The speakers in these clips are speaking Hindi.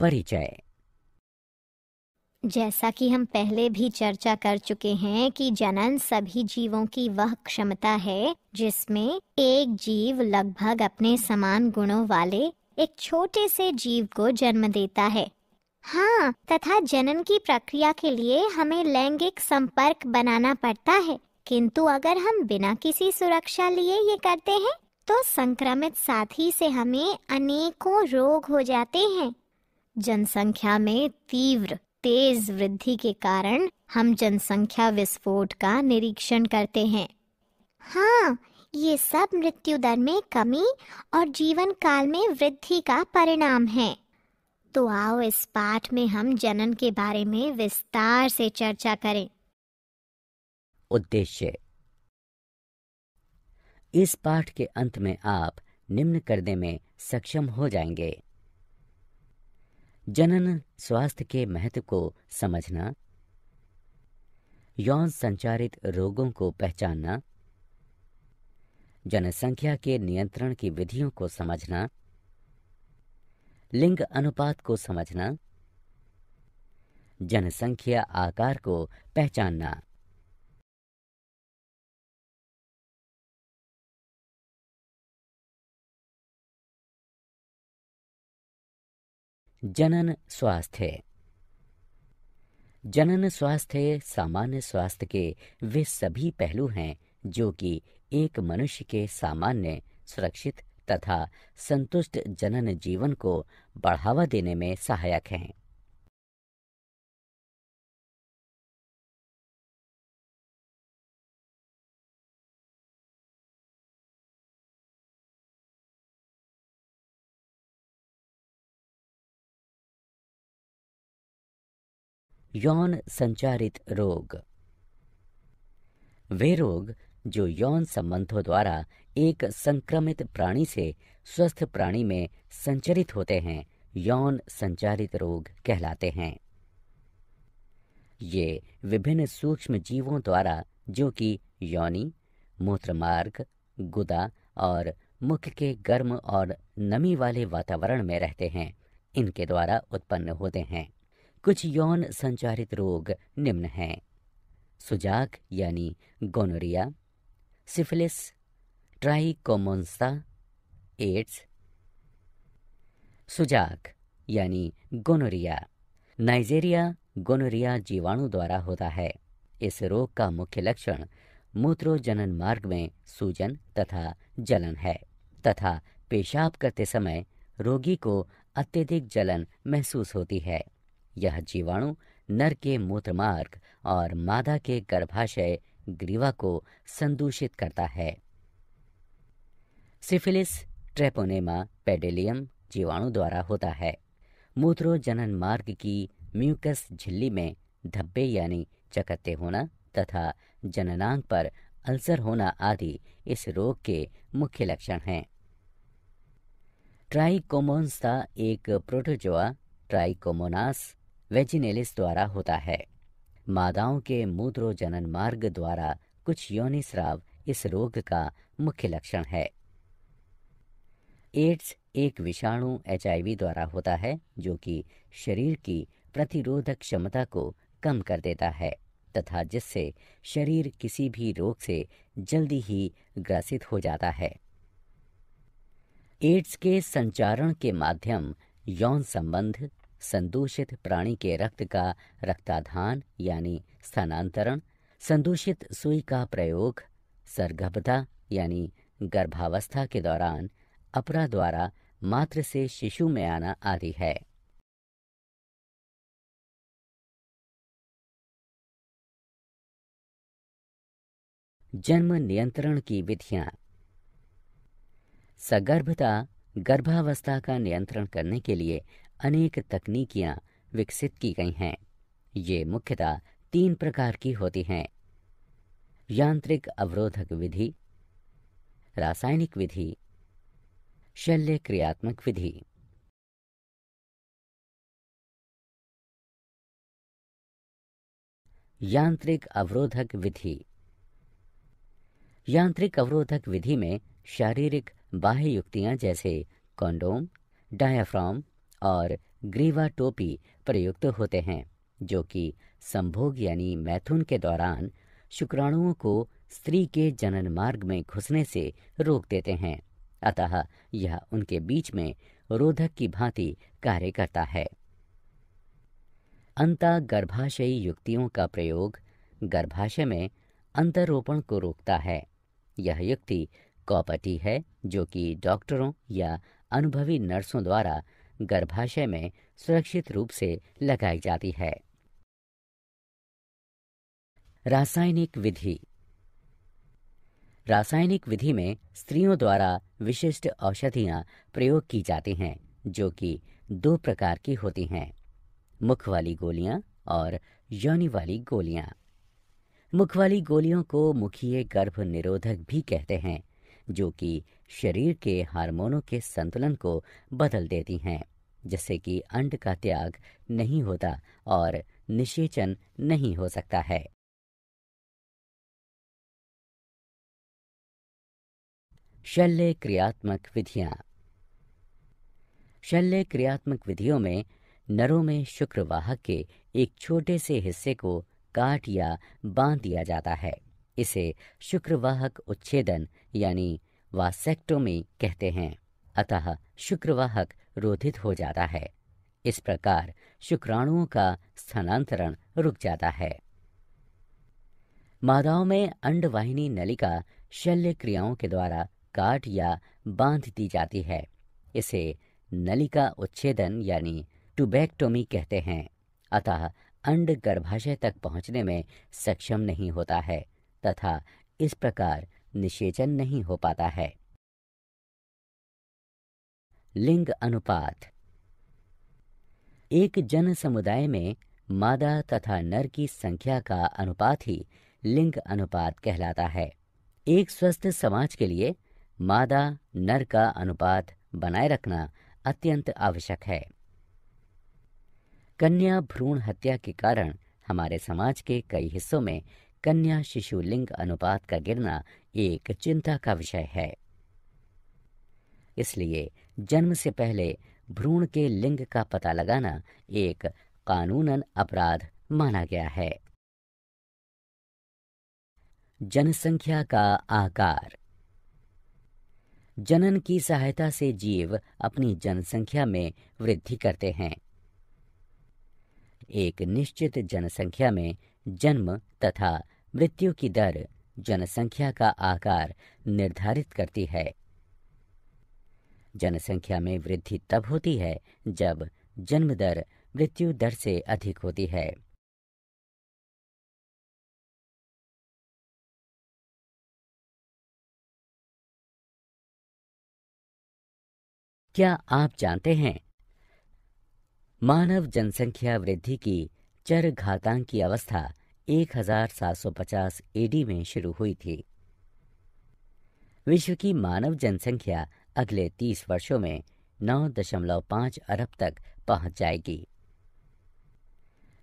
परिचय। जैसा कि हम पहले भी चर्चा कर चुके हैं कि जनन सभी जीवों की वह क्षमता है जिसमें एक जीव लगभग अपने समान गुणों वाले एक छोटे से जीव को जन्म देता है। हाँ, तथा जनन की प्रक्रिया के लिए हमें लैंगिक संपर्क बनाना पड़ता है, किंतु अगर हम बिना किसी सुरक्षा लिए ये करते हैं तो संक्रमित साथी से हमें अनेकों रोग हो जाते हैं। जनसंख्या में तीव्र तेज वृद्धि के कारण हम जनसंख्या विस्फोट का निरीक्षण करते हैं। हाँ, ये सब मृत्यु दर में कमी और जीवन काल में वृद्धि का परिणाम है। तो आओ इस पाठ में हम जनन के बारे में विस्तार से चर्चा करें। उद्देश्य। इस पाठ के अंत में आप निम्न करने में सक्षम हो जाएंगे: जनन स्वास्थ्य के महत्व को समझना, यौन संचारित रोगों को पहचानना, जनसंख्या के नियंत्रण की विधियों को समझना, लिंग अनुपात को समझना, जनसंख्या आकार को पहचानना। जनन स्वास्थ्य। जनन स्वास्थ्य सामान्य स्वास्थ्य के वे सभी पहलू हैं जो कि एक मनुष्य के सामान्य, सुरक्षित तथा संतुष्ट जनन जीवन को बढ़ावा देने में सहायक हैं। यौन संचारित रोग। वे रोग जो यौन संबंधों द्वारा एक संक्रमित प्राणी से स्वस्थ प्राणी में संचरित होते हैं, यौन संचारित रोग कहलाते हैं। ये विभिन्न सूक्ष्म जीवों द्वारा, जो कि योनि, मूत्रमार्ग, गुदा और मुख के गर्म और नमी वाले वातावरण में रहते हैं, इनके द्वारा उत्पन्न होते हैं। कुछ यौन संचारित रोग निम्न हैं: सुजाक यानी गोनोरिया, सिफिलिस, ट्राइकोमोन्सा, एड्स। सुजाक यानी गोनोरिया नाइजेरिया गोनोरिया जीवाणु द्वारा होता है। इस रोग का मुख्य लक्षण मूत्रोजनन मार्ग में सूजन तथा जलन है तथा पेशाब करते समय रोगी को अत्यधिक जलन महसूस होती है। यह जीवाणु नर के मूत्रमार्ग और मादा के गर्भाशय ग्रीवा को संदूषित करता है। सिफिलिस ट्रेपोनेमा पेडिलियम जीवाणु द्वारा होता है। मूत्रोजनन मार्ग की म्यूकस झिल्ली में धब्बे यानी चकत्ते होना तथा जननांग पर अल्सर होना आदि इस रोग के मुख्य लक्षण हैं। ट्राइकोमोन्सा एक प्रोटोजोआ ट्राइकोमोनास वेजिनेलिस द्वारा होता है। मादाओं के मूत्रोजनन मार्ग द्वारा कुछ योनि स्राव इस रोग का मुख्य लक्षण है। एड्स एक विषाणु HIV द्वारा होता है जो कि शरीर की प्रतिरोधक क्षमता को कम कर देता है तथा जिससे शरीर किसी भी रोग से जल्दी ही ग्रसित हो जाता है। एड्स के संचारण के माध्यम यौन संबंध, संदूषित प्राणी के रक्त का रक्ताधान यानी स्थानांतरण, संदूषित सुई का प्रयोग, सरगर्भता यानी गर्भावस्था के दौरान अपरा द्वारा मात्र से शिशु में आना आदि है। जन्म नियंत्रण की विधियां। सगर्भता गर्भावस्था का नियंत्रण करने के लिए अनेक तकनीकियां विकसित की गई हैं। ये मुख्यतः 3 प्रकार की होती हैं: यांत्रिक अवरोधक विधि, रासायनिक विधि, शल्य क्रियात्मक विधि। यांत्रिक अवरोधक विधि। यांत्रिक अवरोधक विधि में शारीरिक बाह्य युक्तियां जैसे कॉन्डोम, डायाफ्राम और ग्रीवा टोपी प्रयुक्त होते हैं, जो कि संभोग यानी मैथुन के दौरान शुक्राणुओं को स्त्री के जनन मार्ग में घुसने से रोक देते हैं। अतः यह उनके बीच में रोधक की भांति कार्य करता है। अंतःगर्भाशयी युक्तियों का प्रयोग गर्भाशय में अंतरोपण को रोकता है। यह युक्ति कौपटी है, जो कि डॉक्टरों या अनुभवी नर्सों द्वारा गर्भाशय में सुरक्षित रूप से लगाई जाती है। रासायनिक विधि। रासायनिक विधि में स्त्रियों द्वारा विशिष्ट औषधियां प्रयोग की जाती हैं, जो कि 2 प्रकार की होती हैं, मुख वाली गोलियां और योनि वाली गोलियां। मुख वाली गोलियों को मुखीय गर्भ निरोधक भी कहते हैं, जो कि शरीर के हार्मोनों के संतुलन को बदल देती हैं, जिससे कि अंड का त्याग नहीं होता और निषेचन नहीं हो सकता है। शल्य क्रियात्मक विधियां। शल्य क्रियात्मक विधियों में नरों में शुक्रवाहक के एक छोटे से हिस्से को काट या बांध दिया जाता है। इसे शुक्रवाहक उच्छेदन यानी वासेक्टोमी कहते हैं। अतः शुक्रवाहक रोधित हो जाता है। इस प्रकार शुक्राणुओं का स्थानांतरण रुक जाता है। मादाओं में अंडवाहिनी नलिका शल्य क्रियाओं के द्वारा काट या बांध दी जाती है। इसे नलिका उच्छेदन यानी ट्यूबेक्टोमी कहते हैं। अतः अंड गर्भाशय तक पहुंचने में सक्षम नहीं होता है तथा इस प्रकार निषेचन नहीं हो पाता है। लिंग अनुपात। एक जन समुदाय में मादा तथा नर की संख्या का अनुपात ही लिंग अनुपात कहलाता है। एक स्वस्थ समाज के लिए मादा नर का अनुपात बनाए रखना अत्यंत आवश्यक है। कन्या भ्रूण हत्या के कारण हमारे समाज के कई हिस्सों में कन्या शिशु लिंग अनुपात का गिरना एक चिंता का विषय है। इसलिए जन्म से पहले भ्रूण के लिंग का पता लगाना एक कानूनन अपराध माना गया है। जनसंख्या का आकार। जनन की सहायता से जीव अपनी जनसंख्या में वृद्धि करते हैं। एक निश्चित जनसंख्या में जन्म तथा मृत्यु की दर जनसंख्या का आकार निर्धारित करती है। जनसंख्या में वृद्धि तब होती है जब जन्म दर मृत्यु दर से अधिक होती है। क्या आप जानते हैं मानव जनसंख्या वृद्धि की चरघातांकी अवस्था 1750 एडी में शुरू हुई थी। विश्व की मानव जनसंख्या अगले 30 वर्षों में 9.5 अरब तक पहुंच जाएगी।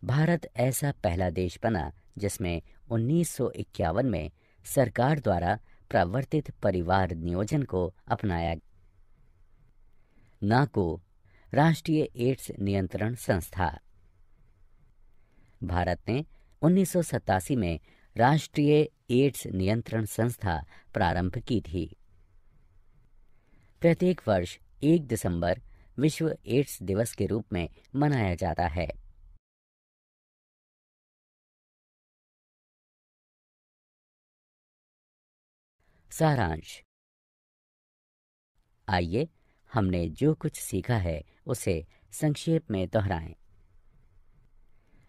भारत ऐसा पहला देश बना जिसमें 1951 में सरकार द्वारा प्रवर्तित परिवार नियोजन को अपनाया। नाको राष्ट्रीय एड्स नियंत्रण संस्था। भारत ने 1987 में राष्ट्रीय एड्स नियंत्रण संस्था प्रारंभ की थी। प्रत्येक वर्ष 1 दिसंबर विश्व एड्स दिवस के रूप में मनाया जाता है। सारांश। आइए हमने जो कुछ सीखा है उसे संक्षेप में दोहराएं।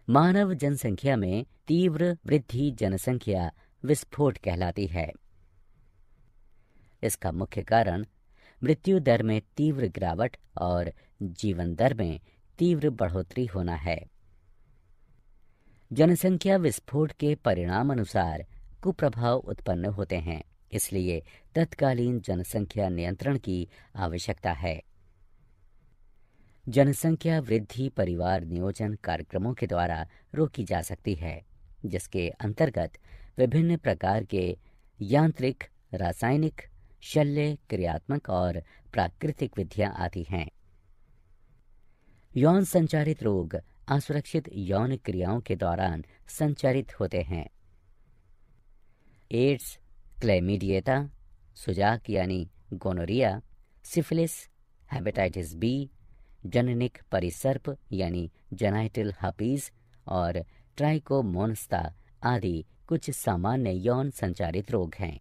मानव जनसंख्या में तीव्र वृद्धि जनसंख्या विस्फोट कहलाती है। इसका मुख्य कारण मृत्यु दर में तीव्र गिरावट और जीवन दर में तीव्र बढ़ोतरी होना है। जनसंख्या विस्फोट के परिणाम अनुसार कुप्रभाव उत्पन्न होते हैं, इसलिए तत्कालीन जनसंख्या नियंत्रण की आवश्यकता है। जनसंख्या वृद्धि परिवार नियोजन कार्यक्रमों के द्वारा रोकी जा सकती है, जिसके अंतर्गत विभिन्न प्रकार के यांत्रिक, रासायनिक, शल्य क्रियात्मक और प्राकृतिक विधियां आती हैं। यौन संचारित रोग असुरक्षित यौन क्रियाओं के दौरान संचारित होते हैं। एड्स, क्लैमिडिएटा, सुजाक यानी गोनोरिया, सिफिलिस, हेपेटाइटिस बी, जननिक परिसर्प यानी जेनाइटल हर्पीज और ट्राइकोमोनस्ता आदि कुछ सामान्य यौन संचारित रोग हैं।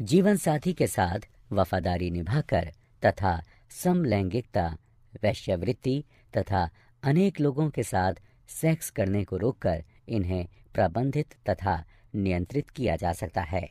जीवन साथी के साथ वफादारी निभाकर तथा समलैंगिकता, वैश्यावृत्ति तथा अनेक लोगों के साथ सेक्स करने को रोककर इन्हें प्रबंधित तथा नियंत्रित किया जा सकता है।